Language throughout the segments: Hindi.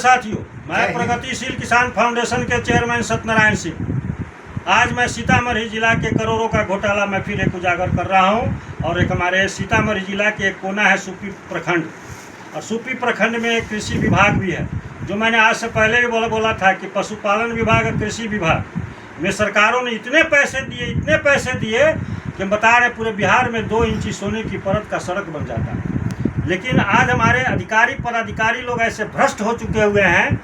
साथियों, मैं प्रगतिशील किसान फाउंडेशन के चेयरमैन सत्यनारायण सिंह। आज मैं सीतामढ़ी जिला के करोड़ों का घोटाला मैं फिर एक उजागर कर रहा हूं। और एक हमारे सीतामढ़ी जिला के एक कोना है सुप्पी प्रखंड, और सुप्पी प्रखंड में एक कृषि विभाग भी है। जो मैंने आज से पहले भी बोला था कि पशुपालन विभाग और कृषि विभाग में सरकारों ने इतने पैसे दिए कि बता रहे पूरे बिहार में 2 इंची सोने की परत का सड़क बन जाता है। लेकिन आज हमारे अधिकारी पदाधिकारी लोग ऐसे भ्रष्ट हो चुके हुए हैं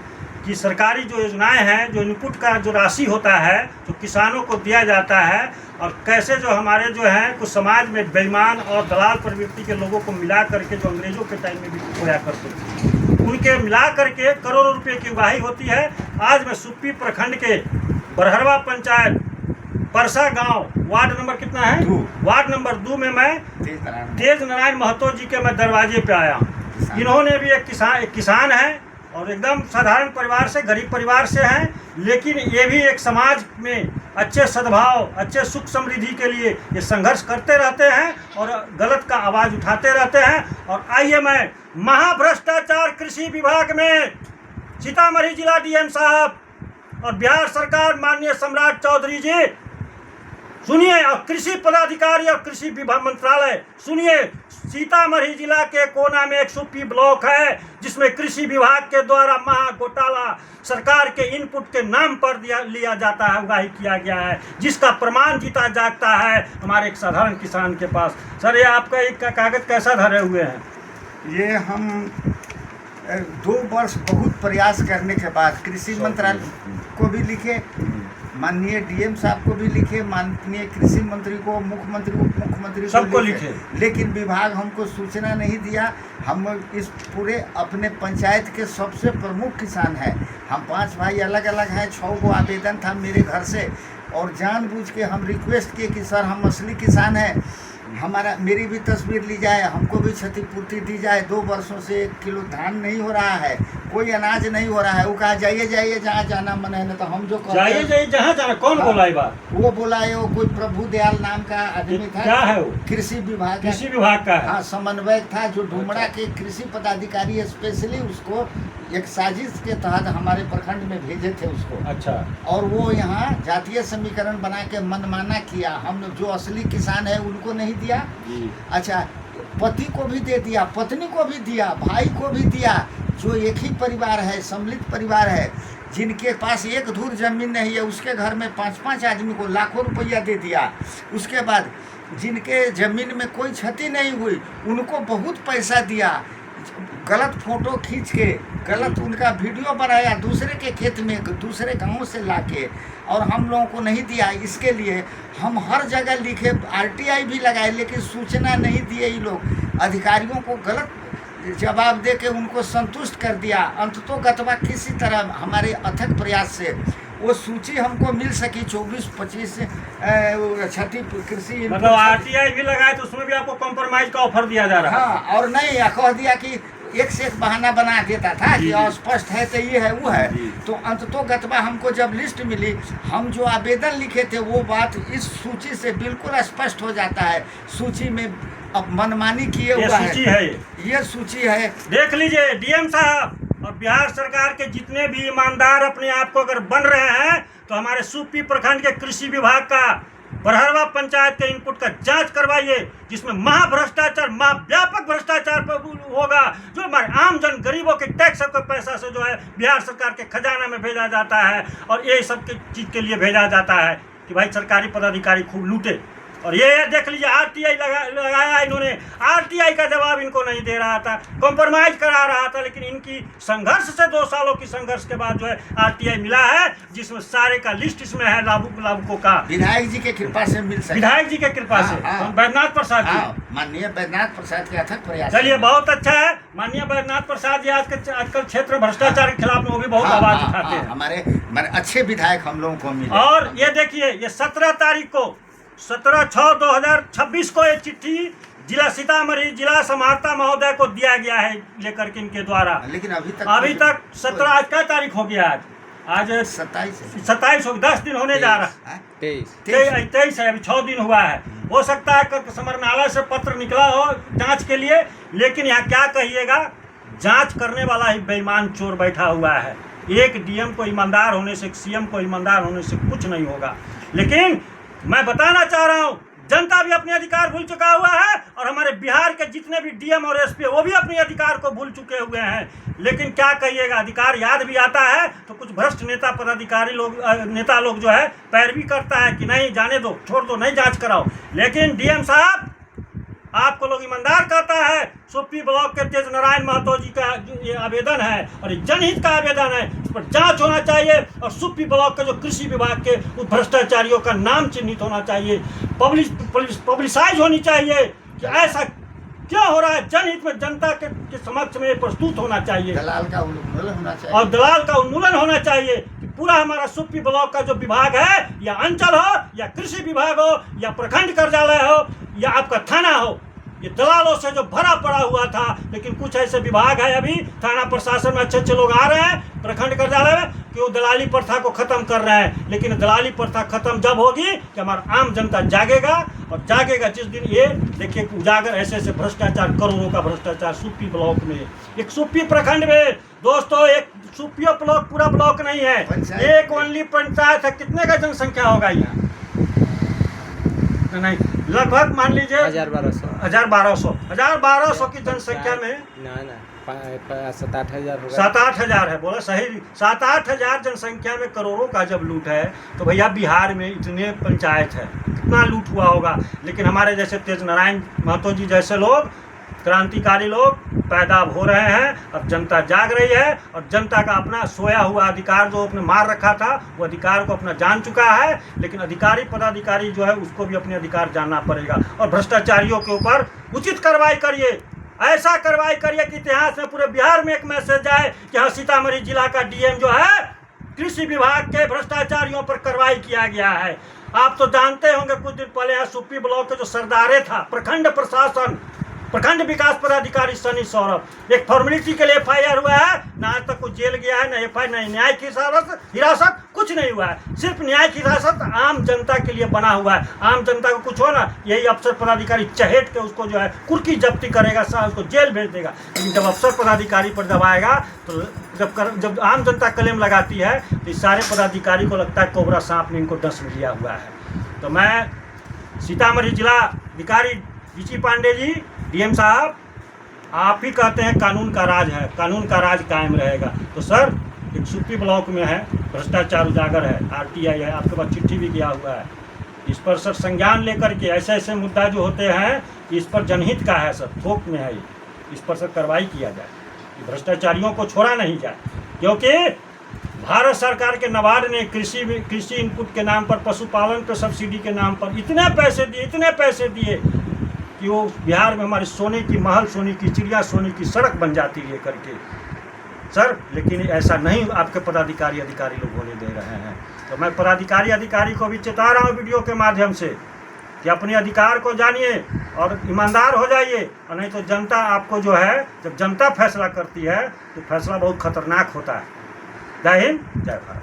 कि सरकारी जो योजनाएं हैं, जो इनपुट का जो राशि होता है जो किसानों को दिया जाता है, और कैसे जो हमारे जो हैं कुछ समाज में बेईमान और दलाल प्रवृत्ति के लोगों को मिला करके जो अंग्रेजों के टाइम में भी होया करते थे, उनके मिला करके करोड़ों रुपये की उगाही होती है। आज मैं सुप्पी प्रखंड के बरहरवा पंचायत परसा गांव वार्ड नंबर कितना है, वार्ड नंबर 2 में मैं तेज नारायण महतो जी के मैं दरवाजे पे आया हूँ। इन्होंने भी एक किसान है और एकदम साधारण परिवार से, गरीब परिवार से हैं, लेकिन ये भी एक समाज में अच्छे सद्भाव, अच्छे सुख समृद्धि के लिए ये संघर्ष करते रहते हैं और गलत का आवाज़ उठाते रहते हैं। और आइए मैं महाभ्रष्टाचार कृषि विभाग में सीतामढ़ी जिला डीएम साहब और बिहार सरकार माननीय सम्राट चौधरी जी सुनिए, और कृषि पदाधिकारी और कृषि विभाग मंत्रालय सुनिए। सीतामढ़ी जिला के कोना में एक सुप्पी ब्लॉक है जिसमें कृषि विभाग के द्वारा महा घोटाला सरकार के इनपुट के नाम पर लिया जाता है, उगाही किया गया है, जिसका प्रमाण जीता जागता है हमारे एक साधारण किसान के पास। सर, ये आपका एक कागज कैसा धरे हुए हैं? ये हम 2 वर्ष बहुत प्रयास करने के बाद कृषि मंत्रालय को भी लिखे, माननीय डीएम साहब को भी लिखे, माननीय कृषि मंत्री को, मुख्यमंत्री को, उप मुख्यमंत्री सबको लिखे, लेकिन विभाग हमको सूचना नहीं दिया। हम इस पूरे अपने पंचायत के सबसे प्रमुख किसान हैं। हम 5 भाई अलग अलग हैं। 6 गो आवेदन था मेरे घर से, और जानबूझ के हम रिक्वेस्ट किए कि सर हम असली किसान हैं, मेरी भी तस्वीर ली जाए, हमको भी क्षतिपूर्ति दी जाए। 2 वर्षों से 1 किलो धान नहीं हो रहा है, कोई अनाज नहीं हो रहा है। वो कहा जाइए जहाँ जाना मन है, ना तो हम जो जाइए जहाँ जाना। कौन बोला ये बात? वो बोला है, वो कोई प्रभु दयाल नाम का आदमी था। क्या है वो? कृषि विभाग का है। हाँ, समन्वयक था, जो ढूमड़ा के कृषि पदाधिकारी स्पेशली उसको एक साजिश के तहत हमारे प्रखंड में भेजे थे उसको। अच्छा। और वो यहाँ जातीय समीकरण बना के मनमाना किया। हम जो असली किसान है उनको नहीं दिया। अच्छा, पति को भी दे दिया, पत्नी को भी दिया, भाई को भी दिया। जो एक ही परिवार है, सम्मिलित परिवार है, जिनके पास 1 धूर जमीन नहीं है, उसके घर में 5-5 आदमी को लाखों रुपया दे दिया। उसके बाद जिनके जमीन में कोई क्षति नहीं हुई उनको बहुत पैसा दिया। गलत फोटो खींच के गलत उनका वीडियो बनाया, दूसरे के खेत में दूसरे गांव से लाके, और हम लोगों को नहीं दिया। इसके लिए हम हर जगह लिखे, आरटीआई भी लगाए, लेकिन सूचना नहीं दिए। ये लोग अधिकारियों को गलत जवाब दे के उनको संतुष्ट कर दिया। अंततोगत्वा किसी तरह हमारे अथक प्रयास से वो सूची हमको मिल सकी। 24-25 क्षति कृषि, मतलब आरटीआई भी लगाए तो उसमें भी आपको कॉम्प्रोमाइज का ऑफर दिया जा रहा है। हाँ, और नहीं कह दिया कि एक से एक बहाना बना देता था कि अस्पष्ट है तो ये है वो है। तो अंततोगत्वा हमको जब लिस्ट मिली, हम जो आवेदन लिखे थे वो बात इस सूची से बिल्कुल स्पष्ट हो जाता है। सूची में अब मनमानी किए हुआ है। ये सूची है, देख लीजिए डीएम साहब। और बिहार सरकार के जितने भी ईमानदार अपने आप को अगर बन रहे हैं तो हमारे सुप्पी प्रखंड के कृषि विभाग का बरहरवा पंचायत के इनपुट का जांच करवाइए, जिसमें महाभ्रष्टाचार, व्यापक भ्रष्टाचार होगा। जो हमारे आम जन गरीबों के टैक्स के पैसा से जो है बिहार सरकार के खजाना में भेजा जाता है, और ये सब चीज़ के लिए भेजा जाता है कि भाई सरकारी पदाधिकारी खूब लूटे। और ये देख लीजिए आरटीआई लगाया इन्होंने, आरटीआई का जवाब इनको नहीं दे रहा था, कॉम्प्रोमाइज करा रहा था। लेकिन इनकी संघर्ष से 2 सालों की संघर्ष के बाद जो है आरटीआई मिला है, जिसमें सारे का लिस्ट इसमें है लाभुकों का। विधायक जी के कृपा से मिल सके, विधायक जी के कृपा से, बैद्यनाथ प्रसाद जी, माननीय बैद्यनाथ प्रसाद के अथक प्रयास। चलिए, बहुत अच्छा है। माननीय बैद्यनाथ प्रसाद जी आजकल क्षेत्र भ्रष्टाचार के खिलाफ में वो भी बहुत आवाज उठाते हैं। हमारे अच्छे विधायक हम लोगों को मिले। और ये देखिए, ये 17 तारीख को 17/6/2026 को ये चिट्ठी जिला सीतामढ़ी जिला समाहर्ता महोदय को दिया गया है लेकर के इनके द्वारा। लेकिन अभी तक 17, आज क्या तारीख हो गया? आज 27 हो, 10 दिन होने जा रहा है। 23 है, अभी 6 दिन हुआ है। हो सकता है कि समरनालय से पत्र निकला हो जांच के लिए, लेकिन यहाँ क्या कहिएगा, जांच करने वाला ही बेईमान चोर बैठा हुआ है। एक डीएम को ईमानदार होने से, एक सीएम को ईमानदार होने से कुछ नहीं होगा। लेकिन मैं बताना चाह रहा हूँ, जनता भी अपने अधिकार भूल चुका हुआ है और हमारे बिहार के जितने भी डीएम और एसपी वो भी अपने अधिकार को भूल चुके हुए हैं। लेकिन क्या कहिएगा, अधिकार याद भी आता है तो कुछ भ्रष्ट नेता पदाधिकारी लोग, नेता लोग जो है पैरवी करता है कि नहीं जाने दो, छोड़ दो, नहीं जांच कराओ। लेकिन डीएम साहब, आपको लोग ईमानदार कहता है। सुप्पी ब्लॉक के तेज नारायण महतो जी का ये आवेदन है और ये जनहित का आवेदन है, इस पर जांच होना चाहिए और सुप्पी ब्लॉक के जो कृषि विभाग के उस भ्रष्टाचारियों का नाम चिन्हित होना चाहिए, पब्लिसाइज होनी चाहिए कि ऐसा क्या हो रहा है। जनहित में जनता के समक्ष में प्रस्तुत होना चाहिए, दलाल का उन्मूलन होना चाहिए और दलाल का उन्मूलन होना चाहिए कि पूरा हमारा सुप्पी ब्लॉक का जो विभाग है, या अंचल हो या कृषि विभाग हो या प्रखंड कार्यालय हो या आपका थाना हो, ये दलालों से जो भरा पड़ा हुआ था। लेकिन कुछ ऐसे विभाग है, अभी थाना प्रशासन में अच्छे अच्छे लोग आ रहे हैं प्रखंड कार्यालय में कि वो दलाली प्रथा को खत्म कर रहे हैं। लेकिन दलाली प्रथा खत्म जब होगी कि हमारा आम जनता जागेगा, और जागेगा जिस दिन ये देखिए उजागर ऐसे ऐसे भ्रष्टाचार, करोड़ों का भ्रष्टाचार सुप्पी ब्लॉक में, एक सुप्पी प्रखंड में। दोस्तों, एक सुप्पी ब्लॉक पूरा ब्लॉक नहीं है, एक ओनली पंचायत है। कितने का जनसंख्या होगा यहाँ? नहीं, लगभग मान लीजिए 1200 की जनसंख्या में 7-8 हज़ार होगा। 7-8 हज़ार है, बोला सही। 7-8 हज़ार जनसंख्या में करोड़ों का जब लूट है तो भैया बिहार में इतने पंचायत है, कितना लूट हुआ होगा। लेकिन हमारे जैसे तेज नारायण महतो जी जैसे लोग, क्रांतिकारी लोग पैदा हो रहे हैं। अब जनता जाग रही है और जनता का अपना सोया हुआ अधिकार जो अपने मार रखा था, वो अधिकार को अपना जान चुका है। लेकिन अधिकारी पदाधिकारी जो है उसको भी अपने अधिकार जानना पड़ेगा और भ्रष्टाचारियों के ऊपर उचित कार्रवाई करिए। ऐसा कार्रवाई करिए कि इतिहास में पूरे बिहार में एक मैसेज आए कि हाँ, सीतामढ़ी जिला का डीएम जो है कृषि विभाग के भ्रष्टाचारियों पर कार्रवाई किया गया है। आप तो जानते होंगे, कुछ दिन पहले यहाँ सुप्पी ब्लॉक के जो सरदारे था, प्रखंड प्रशासन, प्रखंड विकास पदाधिकारी सनी सौरभ, एक फॉर्मेलिटी के लिए एफआईआर हुआ है, ना आज तक कुछ जेल गया है, ना एफआईआर, ना न्यायिक हिरासत, कुछ नहीं हुआ है। सिर्फ न्यायिक हिरासत आम जनता के लिए बना हुआ है। आम जनता को कुछ हो ना, यही अफसर पदाधिकारी चहेट के उसको जो है कुर्की जब्ती करेगा, उसको जेल भेज देगा। लेकिन जब अफसर पदाधिकारी पर जब आएगा तो जब आम जनता क्लेम लगाती है तो इस सारे पदाधिकारी को लगता है कोबरा सांप ने इनको डस लिया हुआ है। तो मैं सीतामढ़ी जिला अधिकारी जीची पांडे जी, डीएम साहब, आप ही कहते हैं कानून का राज है, कानून का राज कायम रहेगा। तो सर, एक सुप्पी ब्लॉक में है, भ्रष्टाचार उजागर है, आरटीआई है, आपके पास चिट्ठी भी गया हुआ है। इस पर सर संज्ञान लेकर के ऐसे ऐसे मुद्दा जो होते हैं इस पर जनहित का है सर, थोक में है, इस पर सर कार्रवाई किया जाए, भ्रष्टाचारियों को छोड़ा नहीं जाए। क्योंकि भारत सरकार के नाबार्ड ने कृषि इनपुट के नाम पर, पशुपालन पर सब्सिडी के नाम पर इतने पैसे दिए कि वो बिहार में हमारे सोने की महल, सोने की चिड़िया, सोने की सड़क बन जाती है करके सर। लेकिन ऐसा नहीं आपके पदाधिकारी अधिकारी लोग होने दे रहे हैं। तो मैं पदाधिकारी अधिकारी को भी चेता रहा हूँ वीडियो के माध्यम से कि अपने अधिकार को जानिए और ईमानदार हो जाइए, और नहीं तो जनता आपको जो है, जब जनता फैसला करती है तो फैसला बहुत खतरनाक होता है। जय हिंद, जय भारत।